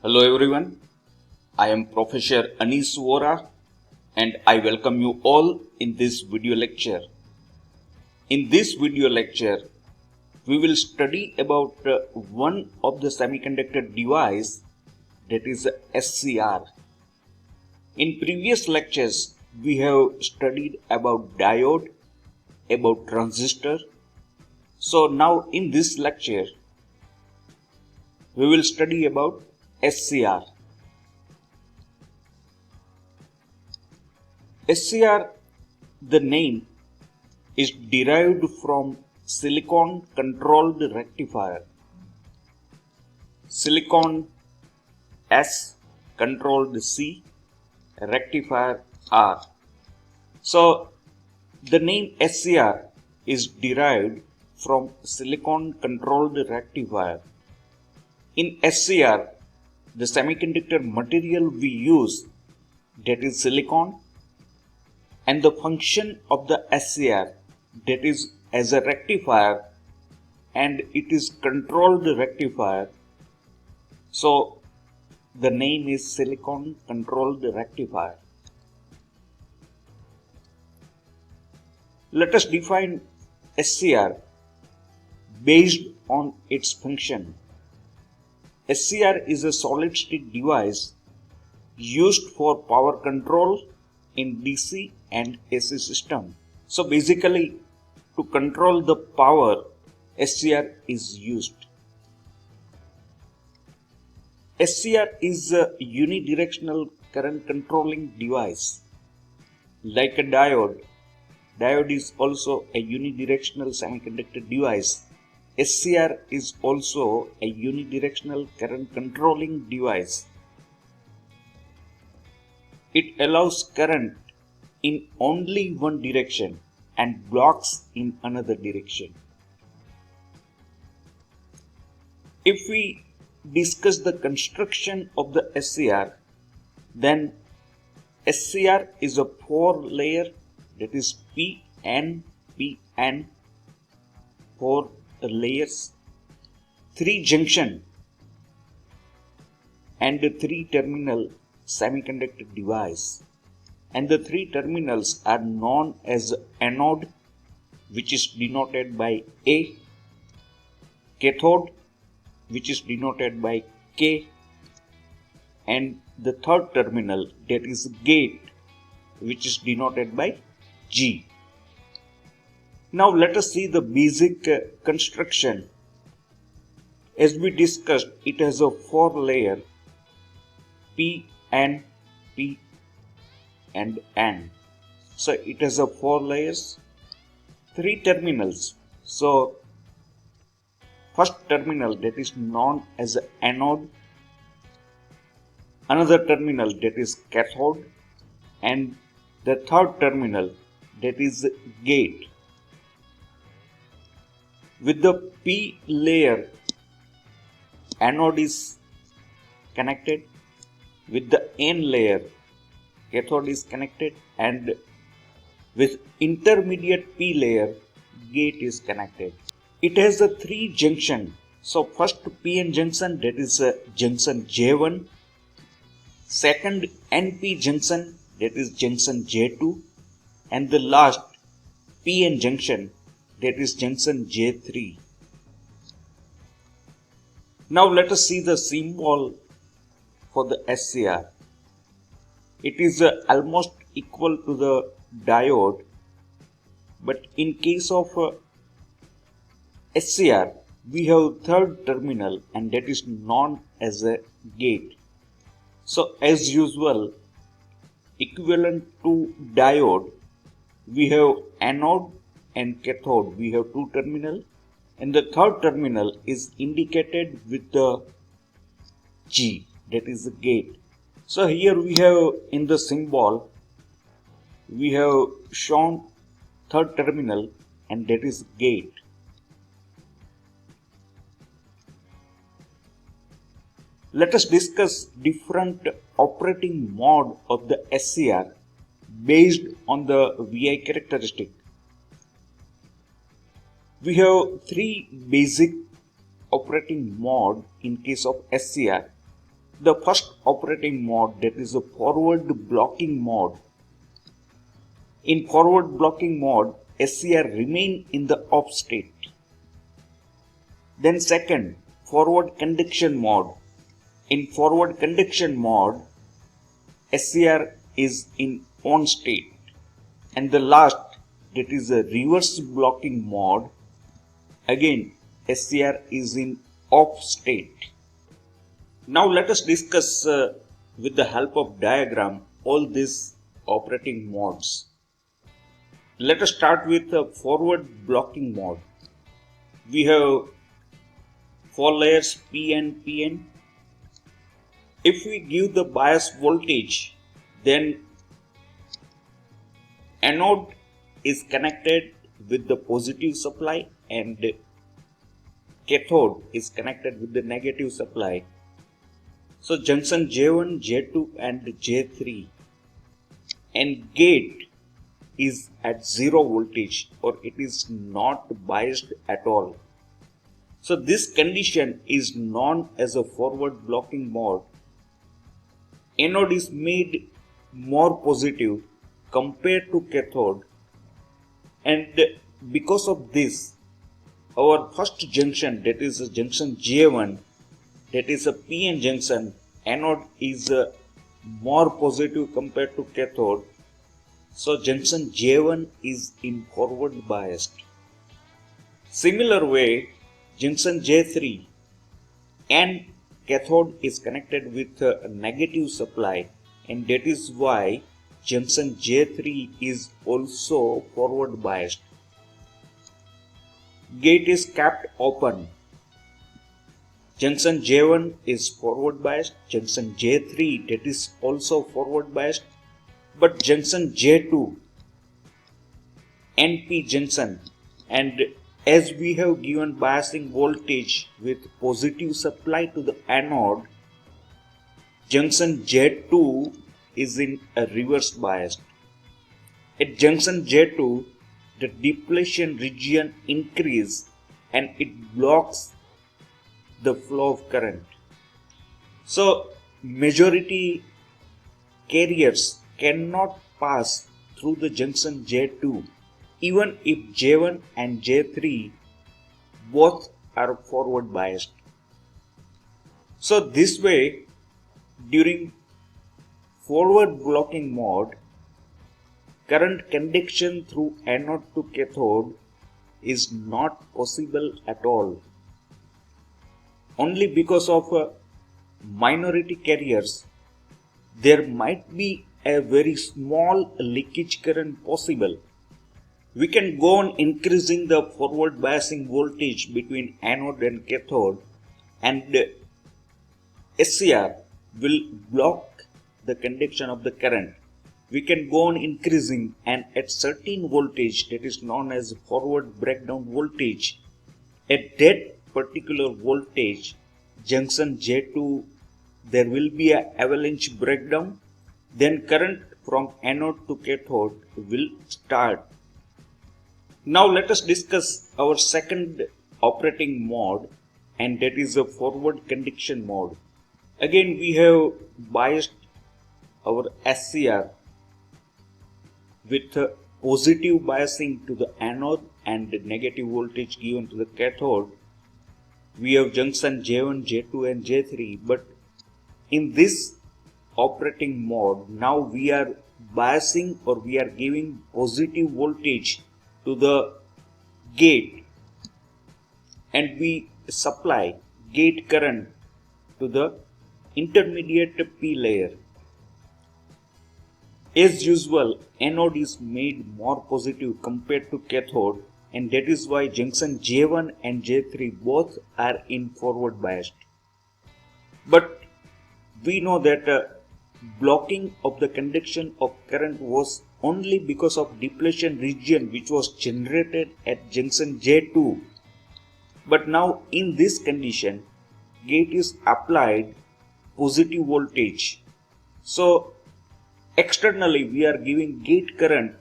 Hello everyone, I am Professor Anis Vora and I welcome you all in this video lecture. In this video lecture, we will study about one of the semiconductor device, that is SCR. In previous lectures, we have studied about diode, about transistor. So now in this lecture, we will study about SCR. SCR, the name, is derived from Silicon Controlled Rectifier. Silicon S, controlled C, rectifier R. So the name SCR is derived from Silicon Controlled Rectifier. In SCR, the semiconductor material we use, that is silicon, and the function of the SCR, that is as a rectifier, and it is controlled rectifier. So the name is Silicon Controlled Rectifier. Let us define SCR based on its function. SCR is a solid-state device used for power control in DC and AC system. So basically, to control the power, SCR is used. SCR is a unidirectional current controlling device. Like a diode, diode is also a unidirectional semiconductor device. SCR is also a unidirectional current controlling device. It allows current in only one direction and blocks in another direction. If we discuss the construction of the SCR, then SCR is a 4-layer, that is PN, 4 layers, 3 junction and 3 terminal semiconductor device, and the 3 terminals are known as anode, which is denoted by A, cathode, which is denoted by K, and the third terminal, that is gate, which is denoted by G. Now let us see the basic construction. As we discussed, it has a 4-layer P, N, P and N. So it has a 4 layers, 3 terminals. So first terminal, that is known as anode, another terminal, that is cathode, and the third terminal, that is gate. With the P layer, anode is connected. With the N layer, cathode is connected, and with intermediate P layer, gate is connected. It has a 3 junction. So first PN junction, that is junction J1. Second NP junction, that is junction J2. And the last PN junction, that is junction J3. Now let us see the symbol for the SCR. It is almost equal to the diode, but in case of SCR, we have third terminal, and that is known as a gate. So as usual, equivalent to diode, we have anode and cathode. We have 2 terminal, and the third terminal is indicated with the G, that is the gate. So here we have in the symbol, we have shown third terminal, and that is gate. Let us discuss different operating mode of the SCR based on the VI characteristic. We have 3 basic operating mode in case of SCR. the first operating mode, that is a forward blocking mode. In forward blocking mode, SCR remain in the off state. Then second, forward conduction mode. In forward conduction mode, SCR is in on state. And the last, that is a reverse blocking mode. Again, SCR is in off state. Now let us discuss with the help of diagram all these operating modes. Let us start with the forward blocking mode. We have 4 layers P-N, P-N. If we give the bias voltage, then anode is connected with the positive supply and cathode is connected with the negative supply. So junction J1, J2 and J3 and gate is at 0 voltage or it is not biased at all. So this condition is known as a forward blocking mode. Anode is made more positive compared to cathode, and because of this, our first junction, that is a junction J1, that is a PN junction, anode is more positive compared to cathode. So junction J1 is in forward biased. Similar way, junction J3 and cathode is connected with a negative supply, and that is why junction J3 is also forward biased. Gate is kept open. Junction J1 is forward biased, junction J3 that is also forward biased, but junction J2 NP junction, and as we have given biasing voltage with positive supply to the anode, junction J2 is in a reverse biased. At junction J2, the depletion region increase and it blocks the flow of current. So majority carriers cannot pass through the junction J2 even if J1 and J3 both are forward biased. So this way, during forward blocking mode, current conduction through anode to cathode is not possible at all. Only because of minority carriers, there might be a very small leakage current possible. We can go on increasing the forward biasing voltage between anode and cathode, and SCR will block the conduction of the current. We can go on increasing, and at certain voltage, that is known as forward breakdown voltage, at that particular voltage, junction J2, there will be an avalanche breakdown, then current from anode to cathode will start. Now let us discuss our second operating mode, and that is a forward conduction mode. Again, we have biased our SCR with positive biasing to the anode and negative voltage given to the cathode. We have junction J1, J2 and J3, but in this operating mode, now we are biasing or we are giving positive voltage to the gate, and we supply gate current to the intermediate P layer. As usual, anode is made more positive compared to cathode, and that is why junction J1 and J3 both are in forward biased. But we know that blocking of the conduction of current was only because of depletion region which was generated at junction J2. But now in this condition, gate is applied positive voltage. So externally we are giving gate current,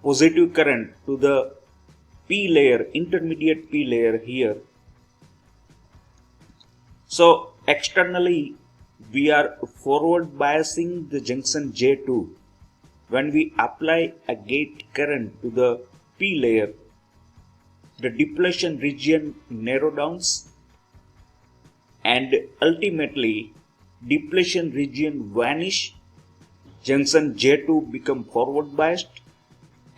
positive current to the P layer, intermediate P layer here. So externally we are forward biasing the junction J2. When we apply a gate current to the P layer, the depletion region narrows down and ultimately depletion region vanish, junction J2 become forward biased,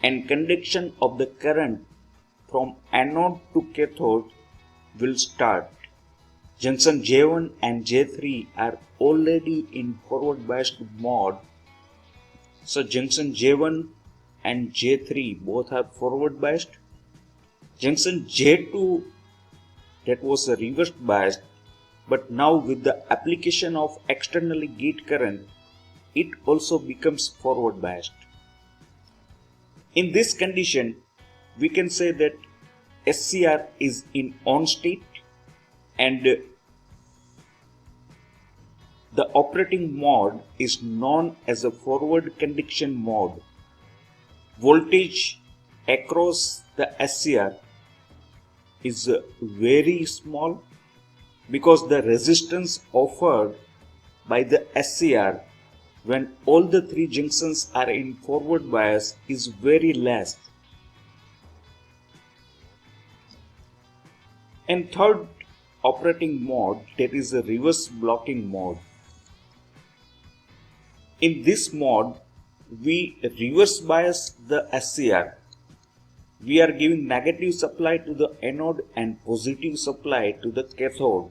and conduction of the current from anode to cathode will start. Junction J1 and J3 are already in forward biased mode, so junction J1 and J3 both are forward biased. Junction J2, that was a reverse biased, but now with the application of externally gate current, it also becomes forward biased. In this condition, we can say that SCR is in on state and the operating mode is known as a forward conduction mode. Voltage across the SCR is very small because the resistance offered by the SCR when all the three junctions are in forward bias is very less. And third operating mode, that is a reverse blocking mode. In this mode, we reverse bias the SCR. We are giving negative supply to the anode and positive supply to the cathode.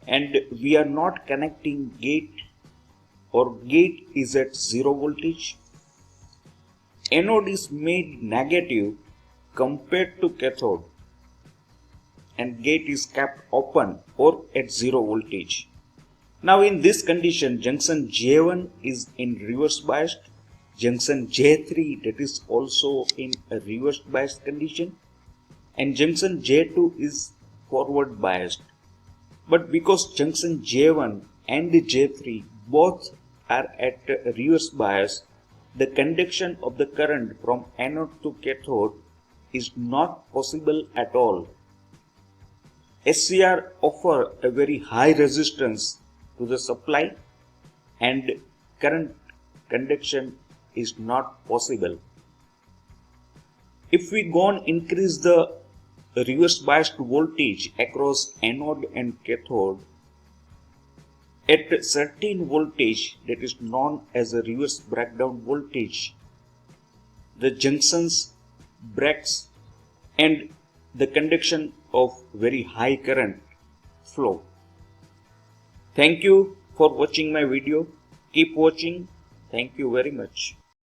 And we are not connecting gate, or gate is at 0 voltage. Anode is made negative compared to cathode and gate is kept open or at 0 voltage. Now in this condition, junction J1 is in reverse biased, junction J3 that is also in a reverse biased condition, and junction J2 is forward biased. But because junction J1 and J3 both are at reverse bias, the conduction of the current from anode to cathode is not possible at all. SCR offer a very high resistance to the supply and current conduction is not possible. If we go and increase the reverse biased voltage across anode and cathode, at a certain voltage that is known as a reverse breakdown voltage, the junctions breaks and the conduction of very high current flow. Thank you for watching my video. Keep watching. Thank you very much.